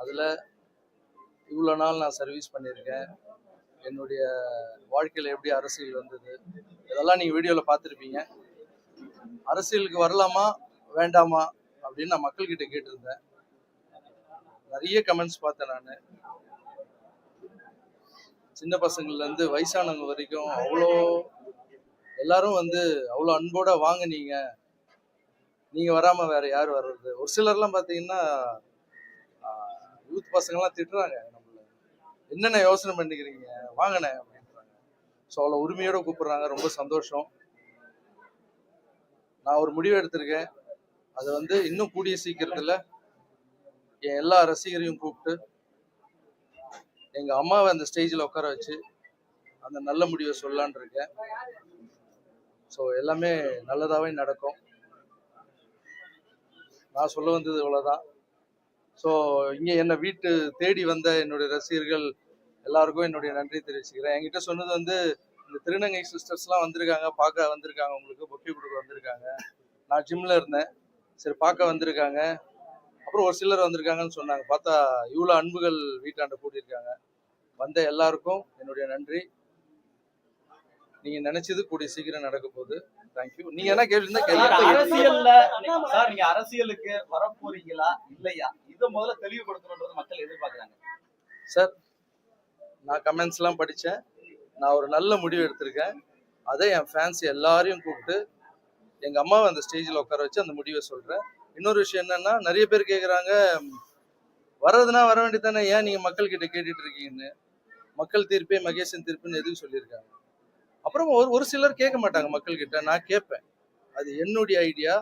அதில் இவ்வளோ நாள் நான் சர்வீஸ் பண்ணியிருக்கேன், என்னுடைய வாழ்க்கையில் எப்படி அரசியல் வந்தது இதெல்லாம் நீங்கள் வீடியோவில் பார்த்துருப்பீங்க. அரசியலுக்கு வரலாமா வேண்டாமா அப்படின்னு நான் மக்கள்கிட்ட கேட்டிருந்தேன். நிறைய கமெண்ட்ஸ் பார்த்தேன். நான் சின்ன பசங்கள்லேருந்து வயசானவங்க வரைக்கும் எல்லாரும் அவ்வளோ அன்போட வாங்க நீங்கள் வராமல் வேற யார் வர்றது. ஒரு சிலர்லாம் பார்த்தீங்கன்னா யூத் பசங்கள்லாம் திட்டுறாங்க, நம்மள என்னென்ன யோசனை பண்ணிக்கிறீங்க வாங்கினே அப்படின்றாங்க. ஸோ அவ்வளோ உரிமையோடு கூப்பிடுறாங்க. ரொம்ப சந்தோஷம். நான் ஒரு முடிவு எடுத்திருக்கேன். அது இன்னும் கூடிய சீக்கிரத்தில் என் எல்லா ரசிகரையும் கூப்பிட்டு எங்கள் அம்மாவை அந்த ஸ்டேஜில் உட்கார வச்சு அந்த நல்ல முடிவை சொல்லலான் இருக்கேன். ஸோ எல்லாமே நல்லதாகவே நடக்கும். நான் சொல்ல வந்தது இவ்வளோதான். ஸோ இங்கே என்னை வீட்டு தேடி வந்த என்னுடைய ரசிகர்கள் எல்லாருக்கும் என்னுடைய நன்றி தெரிவிச்சுக்கிறேன். என்கிட்ட சொன்னது இந்த திருநங்கை சிஸ்டர்ஸ்லாம் வந்திருக்காங்க, பார்க்க வந்திருக்காங்க, உங்களுக்கு பொக்கே கொடுக்க வந்திருக்காங்க. நான் ஜிம்மில் இருந்தேன், சரி பார்க்க வந்திருக்காங்க. அப்புறம் ஒரு சிலர் வந்திருக்காங்கன்னு சொன்னாங்க. பார்த்தா இவ்வளோ அன்புகள் வீட்டாண்ட கூட்டியிருக்காங்க. வந்த எல்லாருக்கும் என்னுடைய நன்றி. நீங்க நினைச்சது கூடிய சீக்கிரம் நடக்க போகுது. தேங்க்யூ. நீங்க என்ன கேள்வி நீங்க அரசியலுக்கு வரப்போறீங்களா இல்லையா, இதை முதல்ல தெளிவுபடுத்தணும்ன்றது மக்கள் எதிர்பார்க்கறாங்க. சார், நான் கமெண்ட்ஸ் எல்லாம் படிச்சேன். நான் ஒரு நல்ல முடிவு எடுத்திருக்கேன். அதை என் ஃபேன்ஸ் எல்லாரையும் கூப்பிட்டு எங்க அம்மாவை அந்த ஸ்டேஜில் உட்கார வச்சு அந்த முடிவை சொல்றேன். இன்னொரு விஷயம் என்னன்னா, நிறைய பேர் கேட்குறாங்க, வர்றதுனா வர வேண்டியதானே, ஏன் நீங்க மக்கள் கிட்ட கேட்டுட்டு இருக்கீங்கன்னு. மக்கள் தீர்ப்பே மகேசன் தீர்ப்புன்னு எதுவும் சொல்லியிருக்காங்க. அப்புறம் ஒரு சிலர் கேட்க மாட்டாங்க மக்கள் கிட்ட. நான் கேட்பேன். அது என்னுடைய ஐடியா.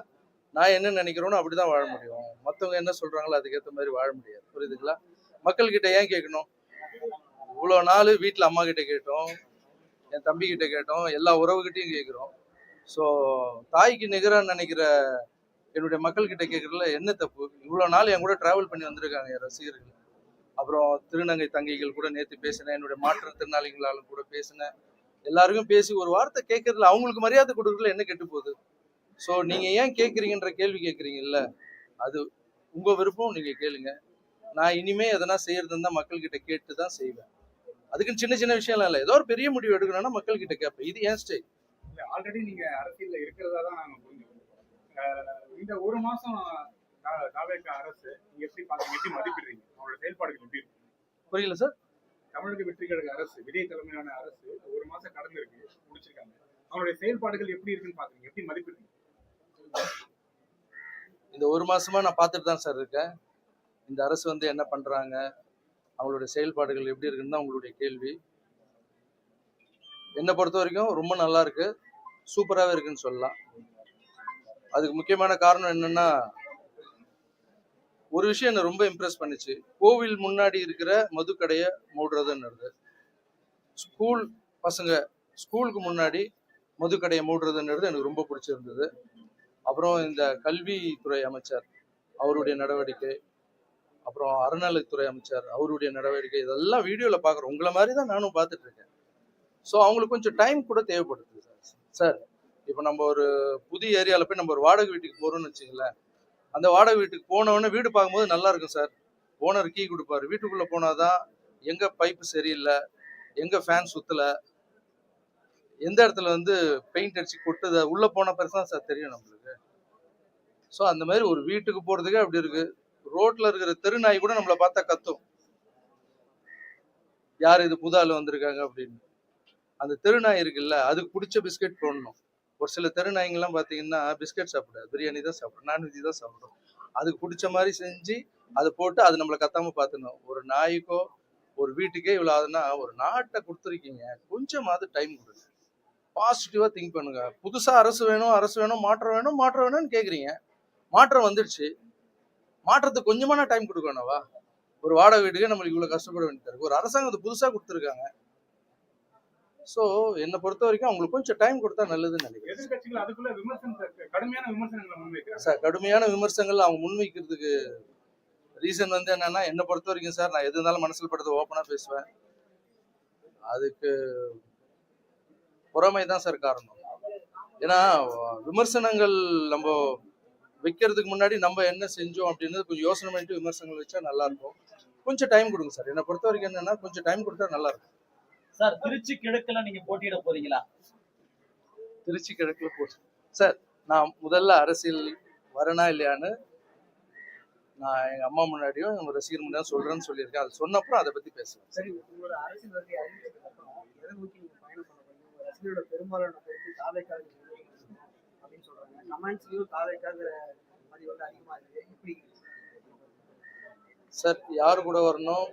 நான் என்ன நினைக்கிறோன்னு அப்படிதான் வாழ முடியும். மற்றவங்க என்ன சொல்றாங்களோ அதுக்கேற்ற மாதிரி வாழ முடியாது. புரியுதுங்களா? மக்கள் கிட்ட ஏன் கேட்கணும்? இவ்வளோ நாள் வீட்டில் அம்மா கிட்ட கேட்டோம், என் தம்பி கிட்ட கேட்டோம், எல்லா உறவுகிட்டையும் கேட்குறோம். ஸோ தாய்க்கு நிகரான்னு நினைக்கிற என்னுடைய மக்கள் கிட்ட கேட்கறதுல என்ன தப்பு? இவ்வளோ நாள் என் கூட டிராவல் பண்ணி வந்திருக்காங்க என் ரசிகர்கள். அப்புறம் திருநங்கை தங்கைகள் கூட நேற்று பேசினேன், என்னுடைய மாற்றுத்திறனாளிகளாலும் கூட பேசினேன். எல்லாருக்கும் பேசி ஒரு வார்த்தை கேட்கறதுல அவங்களுக்கு மரியாதை கொடுக்கறதுல என்ன கெட்டு போகுது? ஸோ நீங்க ஏன் கேட்குறீங்கன்ற கேள்வி கேட்குறீங்கல்ல, அது உங்க விருப்பம், நீங்க கேளுங்க. நான் இனிமே எதனா செய்யறதுன்னா மக்கள் கிட்ட கேட்டு தான் செய்வேன். அதுக்குன்னு சின்ன சின்ன விஷயம்லாம் இல்லை. ஏதோ ஒரு பெரிய முடிவு எடுக்கணும்னா மக்கள் கிட்ட கேட்பேன். இது ஏன் ஸ்டைல். ஆல்ரெடி நீங்க அரசியல்ல இருக்கிறதா தான் நாங்க புரிஞ்சுக்கணும். இந்த ஒரு மாசம் தாவேக அரசு நீங்க எப்படி பாத்தீங்க, எப்படி மதிப்பிடுறீங்க, அவங்களோட செயல்பாடுகள் எப்படி இருக்கு? புரியல சார். தமிழக வெற்றி கழக அரசு, விஜய் தலைமையிலான அரசு ஒரு மாசம் கடந்து இருக்கு, முடிச்சிருக்காங்க. அவங்களுடைய செயல்பாடுகள் எப்படி இருக்குன்னு பாக்குறீங்க, எப்படி மதிப்பிடுறீங்க? இந்த ஒரு மாசமா நான் பார்த்துட்டு தான் சார் இருக்கேன். இந்த அரசு என்ன பண்றாங்க, அவங்களுடைய செயல்பாடுகள் எப்படி இருக்குன்னு தான் உங்களுடைய கேள்வி. என்னை பொறுத்த வரைக்கும் ரொம்ப நல்லா இருக்கு, சூப்பராகவே இருக்குன்னு சொல்லலாம். அதுக்கு முக்கியமான காரணம் என்னன்னா, ஒரு விஷயம் என்ன ரொம்ப இம்ப்ரெஸ் பண்ணுச்சு. கோவில் முன்னாடி இருக்கிற மதுக்கடையை மூடுறதுன்னுறது, ஸ்கூல் பசங்க ஸ்கூலுக்கு முன்னாடி மதுக்கடையை மூடுறதுன்றது எனக்கு ரொம்ப பிடிச்சிருந்தது. அப்புறம் இந்த கல்வித்துறை அமைச்சர் அவருடைய நடவடிக்கை, அப்புறம் அறநிலைத்துறை அமைச்சர் அவருடைய நடவடிக்கை, இதெல்லாம் வீடியோவில் பார்க்குறோம். உங்களை மாதிரி தான் நானும் பார்த்துட்டு இருக்கேன். ஸோ அவங்களுக்கு கொஞ்சம் டைம் கூட தேவைப்படுது சார். இப்போ நம்ம ஒரு புதிய ஏரியாவில் போய் நம்ம ஒரு வாடகை வீட்டுக்கு போகிறோம்னு வச்சுங்களேன். அந்த வாடகை வீட்டுக்கு போனவொடனே வீடு பார்க்கும்போது நல்லா இருக்கும் சார். ஓனர் கீ கொடுப்பாரு. வீட்டுக்குள்ளே போனாதான் எங்கே பைப்பு சரியில்லை, எங்கே ஃபேன் சுற்றலை, எந்த இடத்துல பெயிண்ட் அடிச்சு கொட்டுத, உள்ளே போன பிறகு தான் சார் தெரியும் நம்மளுக்கு. ஸோ அந்த மாதிரி ஒரு வீட்டுக்கு போகிறதுக்கே அப்படி இருக்கு. ரோட்டில் இருக்கிற தெருநாய் கூட நம்மளை பார்த்தா கத்தும், யார் இது புது ஆள் வந்திருக்காங்க அப்படின்னு. அந்த தெருநாய் இருக்குல்ல, அதுக்கு பிடிச்ச பிஸ்கெட் போடணும். ஒரு சில தெருநாய்ங்கெல்லாம் பார்த்தீங்கன்னா பிஸ்கெட் சாப்பிடாது, பிரியாணி தான் சாப்பிடும், நான்வெஜ் தான் சாப்பிடும். அதுக்கு பிடிச்ச மாதிரி செஞ்சு அதை போட்டு அது நம்மளை கத்தாம பார்த்துக்கணும். ஒரு நாய்க்கோ ஒரு வீட்டுக்கே இவ்வளோ ஆகுதுன்னா, ஒரு நாட்டை கொடுத்துருக்கீங்க, கொஞ்சமாவது டைம் கொடுங்க, பாசிட்டிவா திங்க் பண்ணுங்க. புதுசா அரசு வேணும், மாற்றம் வேணும், மாற்றம் வேணும்னு கேட்குறீங்க. மாற்றம் வந்துடுச்சு, மாற்றத்துக்கு கொஞ்சமான டைம் கொடுக்கணும்வா? ஒரு வாடகை வீட்டுக்கே நம்மளுக்கு இவ்வளோ கஷ்டப்பட வேண்டியது இருக்கு. ஒரு அரசாங்கத்தை புதுசாக கொடுத்துருக்காங்க. ஸோ என்னை பொறுத்த வரைக்கும் அவங்களுக்கு கொஞ்சம் டைம் கொடுத்தா நல்லதுன்னு நினைக்கிறேன். சார், கடுமையான விமர்சனங்கள் அவங்க முன்வைக்கிறதுக்கு ரீசன் என்னன்னா, என்னை பொறுத்த வரைக்கும் சார், நான் எது இருந்தாலும் மனசில் படுத்த ஓப்பனாக பேசுவேன். அதுக்கு பொறாமை தான் சார் காரணம். ஏன்னா விமர்சனங்கள் நம்ம வைக்கிறதுக்கு முன்னாடி நம்ம என்ன செஞ்சோம் அப்படின்னு கொஞ்சம் யோசனை பண்ணிட்டு விமர்சனங்கள் வச்சா நல்லா இருக்கும். கொஞ்சம் டைம் கொடுங்க சார். என்னை பொறுத்த வரைக்கும் என்னன்னா கொஞ்சம் டைம் கொடுத்தா நல்லா இருக்கும். சார் திருச்சி கிழக்குல நீங்க போட்டியிட போறீங்களா? திருச்சி கிழக்குல போட்டு சார், நான் முதல்ல அரசியல் வரனா இல்லையான்னு நான் எங்க அம்மா முன்னாடியும் எங்க ரசிகர் முன்னாடியும் சொல்றேன்னு சொல்லியிருக்கேன். அது சொன்னப்புறம் அதை பத்தி பேசலாம். சரி, உங்களோட அரசியல் வருகை அறிவிச்சதுக்கு அப்புறம் எதை நோக்கி நீங்க பயணம் பண்ண போறீங்க? உங்க ரசிகர்களோட பெரும்பாலான கருத்து தாவேக்காக அப்படின்னு சொல்றாங்க. கமெண்ட்ஸ்லயும் தாவேக்காங்கிற பதிவு வந்து அதிகமா இருக்கு. இப்படி சார், யாரு கூட வரணும்,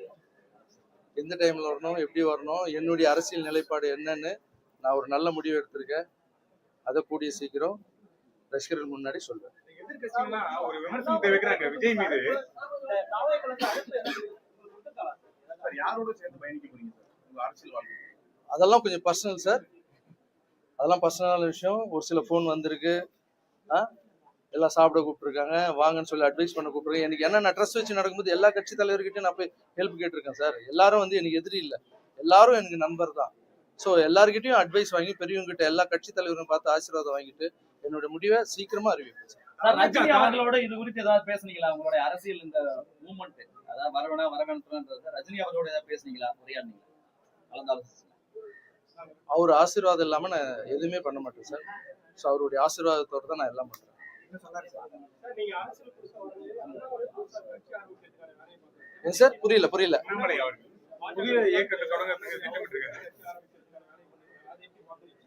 எந்த டைம்ல வரணும், எப்படி வரணும், என்னுடைய அரசியல் நிலைப்பாடு என்னன்னு நான் ஒரு நல்ல முடிவு எடுத்திருக்கேன். அதை கூடிய சீக்கிரம் ரசிகர்கள் முன்னாடி சொல்றேன். எதிர்கட்சிகள்லாம் ஒரு விமர்சனத்தை வைக்கிறாங்க விஜய் மீது. சார், யாரோட சேர்ந்து பயணிக்க போறீங்க சார் உங்க அரசியல் வாழ்க்கை? அதெல்லாம் கொஞ்சம் பர்சனல் சார். அதெல்லாம் பர்சனலான விஷயம். ஒரு சில ஃபோன் வந்திருக்கு, எல்லாம் சாப்பிட கூப்பிட்டுருக்காங்க, வாங்கன்னு சொல்லி அட்வைஸ் பண்ண கூப்பிட்டுருக்கேன். எனக்கு என்ன, நான் ட்ரஸ்ட் வச்சு நடக்கும்போது எல்லா கட்சி தலைவர்கிட்டையும் நான் போய் ஹெல்ப் கேட்டிருக்கேன் சார். எல்லாரும் வந்து எனக்கு எதிரி இல்லை, எல்லாரும் எனக்கு நண்பர் தான். ஸோ எல்லாருக்கிட்டையும் அட்வைஸ் வாங்கி பெரியவங்க கிட்ட எல்லா கட்சி தலைவரும் பார்த்து ஆசீர்வாதம் வாங்கிட்டு என்னோட முடிவை சீக்கிரமா அறிவிப்பேன் சார். ரஜினி அவர்களோட இது குறித்து ஏதாவது பேசுனீங்களா? உங்களுடைய அரசியல் இந்த மூவ்மெண்ட், அதாவது வரவேணா வரவேணான்றது ரஜினி அவர்களோட ஏதாவது பேசுனீங்களா? உரையாடுனீங்களா? கலந்தாலோசிச்சீங்களா? அவர் ஆசீர்வாதம் இல்லாம நான் எதுவுமே பண்ண மாட்டேன் சார். ஸோ அவருடைய ஆசீர்வாதத்தோட தான் நான் எல்லாம் பண்றேன். ஏன் சார், புரியல. அண்ணாமலை அவர்கள் புதிய இயக்கத்தை தொடங்குறதுக்கு திட்டமிட்டிருக்காரு.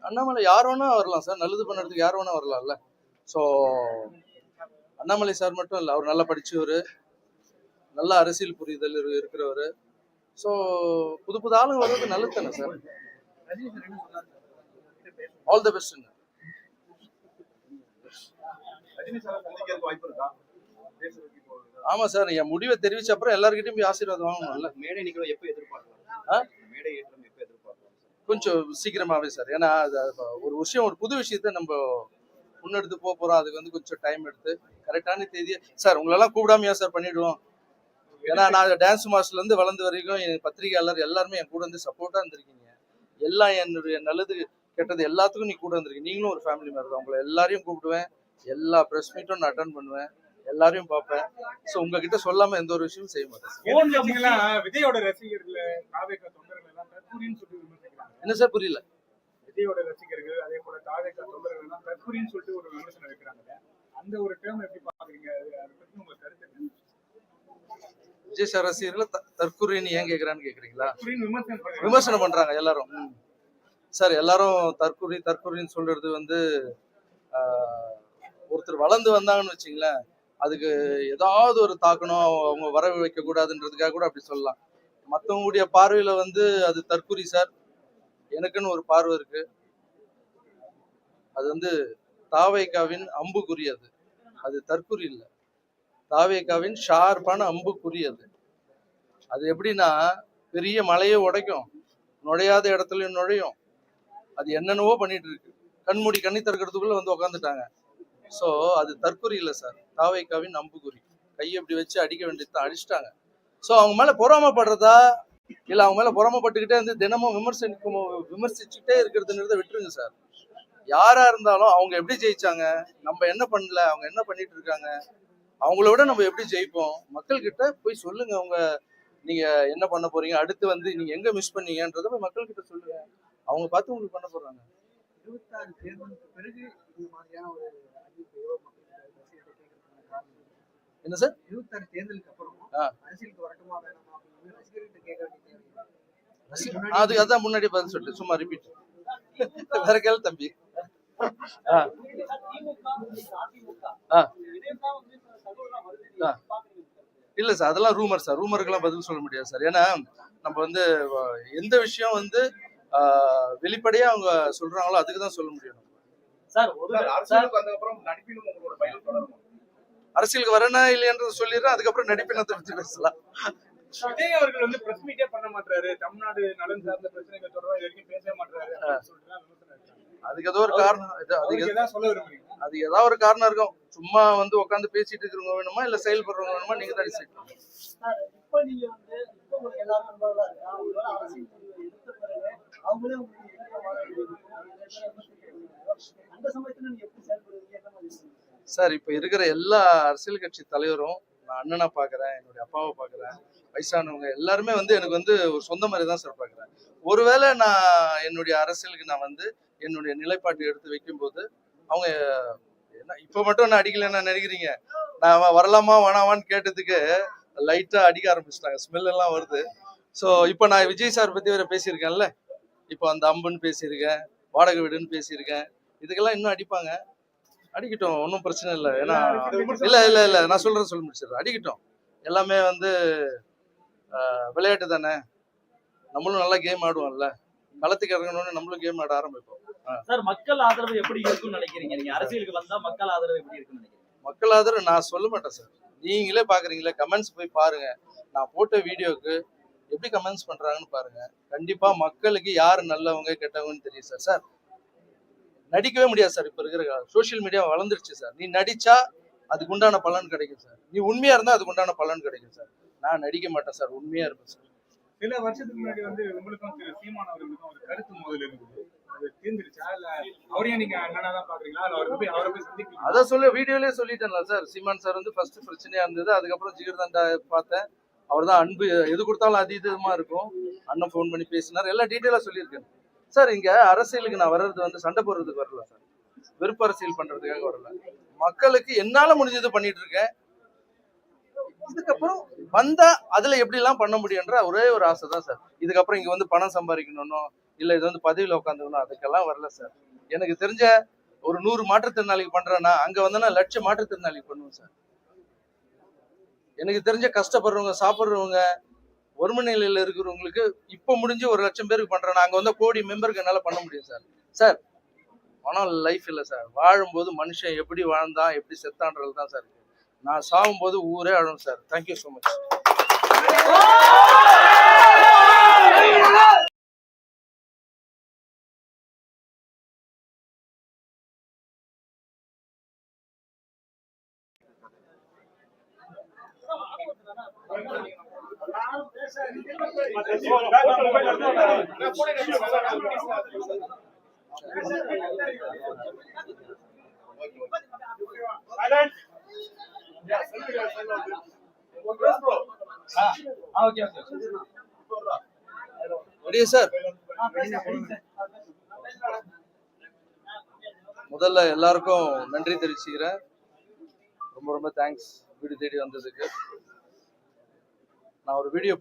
அண்ணாமலை யார் வேணா வரலாம் சார், நல்லது பண்ணுறதுக்கு யார் வேணா வரலாம்ல. ஸோ அண்ணாமலை சார் மட்டும் இல்லை, அவர் நல்லா படிச்சவர், நல்ல அரசியல் புரிதல் இருக்கிறவர். ஸோ புது புது ஆளுங்க வர்றது நல்லது தானே சார். ரஜினி சார் என்ன சொன்னாரு? ஆல் தி பெஸ்ட்ங்க. ரஜினி சார் சந்திக்கிறதுக்கு வாய்ப்பு இருக்கா? ஆமா சார், என் முடிவை தெரிவிச்ச அப்புறம் எல்லாருக்கிட்டையும் போய் ஆசீர்வாதம் வாங்கணும்ல. மேடை நிகழ்வு எப்போ எதிர்பார்க்கலாம்? மேடை ஏற்றம் எப்போ எதிர்பார்க்கலாம்? கொஞ்சம் சீக்கிரமாவே சார். ஏன்னா ஒரு விஷயம், ஒரு புது விஷயத்த நம்ம முன்னெடுத்து போறோம். அதுக்கு வந்து கொஞ்சம் டைம் எடுத்து கரெக்டான தேதியை சார் உங்களெல்லாம் கூப்பிடாமையா சார் பண்ணிடுவோம். ஏன்னா நான் டான்ஸ் மாஸ்டர்ல இருந்து வளர்ந்து வரைக்கும் என் பத்திரிகையாளர் எல்லாருமே என் கூட வந்து சப்போர்ட்டா இருந்திருக்கீங்க. எல்லாம் என்னுடைய நல்லது கெட்டது எல்லாத்துக்கும் நீ கூட இருந்திருக்கீங்க. நீங்களும் ஒரு ஃபேமிலி மாதிரி தான். உங்களை எல்லாரையும் கூப்பிடுவேன், எல்லா ப்ரெஸ் மீட்டும் நான் அட்டன் பண்ணுவேன், எல்லாரையும் பார்ப்பேன். ஸோ உங்ககிட்ட சொல்லாம எந்த ஒரு விஷயமும் செய்ய மாட்டேன். எதிர்கட்சிகள்லாம் விஜயோட ரசிகர்கள் தாவேக்கா தொண்டர்கள் எல்லாம் தற்கூரின்னு சொல்லி விமர்சிக்கிறாங்க. என்ன சார், புரியல. விஜயோட ரசிகர்கள் அதே போல தாவேக்கா தொண்டர்கள் எல்லாம் தற்கூரின்னு சொல்லிட்டு ஒரு விமர்சனம் வைக்கிறாங்க. அந்த ஒரு டேர்ம் எப்படி பாக்குறீங்க? அதை பத்தி உங்க கருத்து என்ன? விஜய் சார் ரசிகர்களை தற்கூரின்னு ஏன் கேட்கறான்னு கேக்குறீங்களா? விமர்சனம் விமர்சனம் பண்றாங்க எல்லாரும் சார். எல்லாரும் தற்கூரின்னு சொல்றது வந்து ஒருத்தர் வளர்ந்து வந்தாங்கன்னு வச்சுங்களேன், அதுக்கு ஏதாவது ஒரு தாக்கணும், அவங்க வர வைக்க கூடாதுன்றதுக்காக கூட அப்படி சொல்லலாம். மற்றவங்களுடைய பார்வையில வந்து அது தற்கூரி சார். எனக்குன்னு ஒரு பார்வை இருக்கு. அது வந்து தாவேக்காவின் அம்புக்குறி. அது தற்கூரி இல்லை, தாவேக்காவின் ஷார்ப்பான அம்புக்குறி. அது எப்படின்னா பெரிய மலையை உடைக்கும், நுழையாத இடத்துலயும் நுழையும். அது என்னென்னவோ பண்ணிட்டு இருக்கு. கண்மூடி கண்ணி திறக்கிறதுக்குள்ள வந்து உக்காந்துட்டாங்க. ஸோ அது தற்கொலை இல்லை சார், தாவேக்காவின் அம்புக்குறி. கையை இப்படி வச்சு அடிக்க வேண்டியதுதான், அடிச்சிட்டாங்க. ஸோ அவங்க மேல பொறாமப்படுறதா இல்லை அவங்க மேல பொறாமப்பட்டுக்கிட்டே வந்து தினமும் விமர்சிச்சுட்டே இருக்கிறதுன்றத விட்டுருங்க சார். யாரா இருந்தாலும் அவங்க எப்படி ஜெயிச்சாங்க, நம்ம என்ன பண்ணல, அவங்க என்ன பண்ணிட்டு இருக்காங்க, அவங்கள விட நம்ம எப்படி ஜெயிப்போம். மக்கள் கிட்ட போய் சொல்லுங்க, அவங்க நீங்க என்ன பண்ண போறீங்க, அடுத்து வந்து நீங்க எங்க மிஸ் பண்ணீங்கன்றத போய் மக்கள் கிட்ட சொல்லுங்க. அவங்க பார்த்து உங்களுக்கு பண்ண போறாங்க. 26 தேர்தலுக்கு பிறகு இந்த மாதிரியான ஒரு அறிவிப்பையோ என்ன சார்? 26 தேர்தலுக்கு அப்புறம் அரசியலுக்கு வரட்டுமா வேணாமா அப்படின்னு ரசிகர்கிட்ட கேட்க வேண்டிய அது அதான் முன்னாடி பதில் சொல்லிட்டு சும்மா ரிப்பீட். வேற கேள்வி தம்பி. இல்ல சார், அதெல்லாம் ரூமர் சார். ரூமருக்கெல்லாம் பதில் சொல்ல முடியாது சார். ஏன்னா நம்ம வந்து எந்த விஷயம் வந்து வெளிப்படையா அவங்க சொல்றாங்களோ அதுக்குதான் சொல்ல முடியும். அரசியலுக்கு வரனா இல்லையன்றது சொல்லிடுறேன், அதுக்கப்புறம் நடிப்பினத்தை பற்றி பேசலாம். விஜய் அவர்கள் வந்து பிரஸ் மீட்டே பண்ண மாட்டாரு, தமிழ்நாடு நலன் சார்ந்த பிரச்சனைகள் தொடர்பா இது வரைக்கும் பேச மாட்டாரு. அதுக்கு ஏதோ ஒரு காரணம், அது ஏதாவது ஒரு காரணம் இருக்கும். சும்மா வந்து உட்காந்து பேசிட்டு இருக்கிறவங்க வேணுமா இல்ல செயல்படுறவங்க வேணுமா, நீங்க தான் டிசைட் பண்ணுங்க. சார், இப்ப இருக்கிற எல்லா அரசியல் கட்சி தலைவரும் நான் அண்ணனா பாக்குறேன், என்னுடைய அப்பாவை பாக்குறேன், வயசானவங்க எல்லாருமே வந்து எனக்கு வந்து ஒரு சொந்த மாதிரி தான் சார் பார்க்குறேன். ஒருவேளை நான் என்னுடைய அரசியலுக்கு நான் வந்து என்னுடைய நிலைப்பாட்டை எடுத்து வைக்கும்போது அவங்க என்ன இப்போ மட்டும் நான் அடிக்கலைன்னு நினைக்கிறீங்க? நான் வரலாமா வேணாமான்னு கேட்டதுக்கு லைட்டா அடிக்க ஆரம்பிச்சிட்டாங்க. ஸ்மெல் எல்லாம் வருது. ஸோ இப்போ நான் விஜய் சார் பத்தி வேற பேசியிருக்கேன்ல. இப்போ அந்த அம்புன்னு பேசியிருக்கேன், வாடகை வீடுன்னு பேசியிருக்கேன். இதுக்கெல்லாம் இன்னும் அடிப்பாங்க. அடிக்கட்டும், ஒன்றும் பிரச்சனை இல்லை. ஏன்னா இல்ல நான் சொல்றேன் சொல்லி முடிச்சிடுறேன். அடிக்கட்டும். எல்லாமே வந்து விளையாட்டு தானே. நம்மளும் நல்லா கேம் ஆடுவோம்ல. களத்துக்கு இறங்கணும்னு நம்மளும் கேம் ஆட ஆரம்பிப்போம். சார் மக்கள் ஆதரவு எப்படி இருக்கும்னு நினைக்கிறீங்க? நீங்க அரசியலுக்கு வந்தா மக்கள் ஆதரவு எப்படி இருக்கும்னு நினைக்கிறீங்க? மக்கள் ஆதரவு நான் சொல்ல மாட்டேன் சார். நீங்களே பாக்குறீங்களே, கமெண்ட்ஸ் போய் பாருங்க. நான் போட்ட வீடியோக்கு எப்படி கமெண்ட்ஸ் பண்றாங்கன்னு பாருங்க. கண்டிப்பா மக்களுக்கு யாரு நல்லவங்க கெட்டவங்கன்னு தெரியும் சார். சார் நடிக்கவே முடியாது சார். இப்ப இருக்கிற சோசியல் மீடியா வளர்ந்துருச்சு சார். நீ நடிச்சா அதுக்கு உண்டான பலன் கிடைக்கும் சார். நீ உண்மையா இருந்தா அதுக்கு உண்டான பலன் கிடைக்கும் சார். நான் நடிக்க மாட்டேன் சார், உண்மையா இருப்பேன் சார். சில வருஷத்துக்கு முன்னாடி வந்து உங்களுக்கும் திரு சீமான் அவர்களுக்கும் ஒரு கருத்து மோதல் இருந்தது. அது தீர்ந்துருச்சா இல்ல அவரையும் நீங்க அண்ணனா தான் பாக்குறீங்களா இல்ல அவரை போய் சந்திக்கிறீங்களா? அதான் சொல்ல வீடியோலயே சொல்லிட்டேன்ல சார். சீமான் சார் வந்து ஃபர்ஸ்ட் பிரச்சனையா இருந்தது. அதுக்கப்புறம் ஜிகர்தண்டா பார்த்தேன். அவர் தான் அன்பு, எது கொடுத்தாலும் அதீதமா இருக்கும். அண்ணன் ஃபோன் பண்ணி பேசினார். எல்லாம் டீட்டெயிலா சொல்லியிருக்கேன் சார். இங்க அரசியலுக்கு நான் வர்றது வந்து சண்டை போடுறதுக்கு வரல சார். வெறுப்பு அரசியல் பண்றதுக்காக வரல. மக்களுக்கு என்னால முடிஞ்சது பண்ணிட்டு இருக்கேன். இதுக்கப்புறம் வந்தா அதுல எப்படி எல்லாம் பண்ண முடியும்ன்ற ஒரே ஒரு ஆசை தான் சார். இதுக்கப்புறம் இங்க வந்து பணம் சம்பாதிக்கணும், இல்ல இது வந்து பதவியில உட்காந்துக்கணும், அதுக்கெல்லாம் வரல சார். எனக்கு தெரிஞ்ச ஒரு 100 மாற்றுத்திறனாளிக்கு பண்றேன்னா அங்க வந்து லட்சம் மாற்றுத்திறனாளிக்கு பண்ணுவேன் சார். எனக்கு தெரிஞ்ச கஷ்டப்படுறவங்க, சாப்பிடுறவங்க, ஒருமை நிலையில இருக்கிறவங்களுக்கு இப்ப முடிஞ்சு 1 லட்சம் பேருக்கு பண்றேன்னா அங்க வந்து கோடி மெம்பருக்கு என்னால பண்ண முடியும் சார். சார் பணம் லைஃப் இல்லை சார். வாழும்போது மனுஷன் எப்படி வாழ்ந்தான் எப்படி செத்தான்றது தான் சார். நான் சாகும்போது ஊரே அழும் sir. Thank you so much. Okay ரெடியா சார்? முதல்ல எல்லாருக்கும் நன்றி தெரிவிச்சுக்கிறேன். ரொம்ப ரொம்ப தேங்க்ஸ் வீடு தேடி வந்ததுக்கு. நான் ஒரு வீடியோ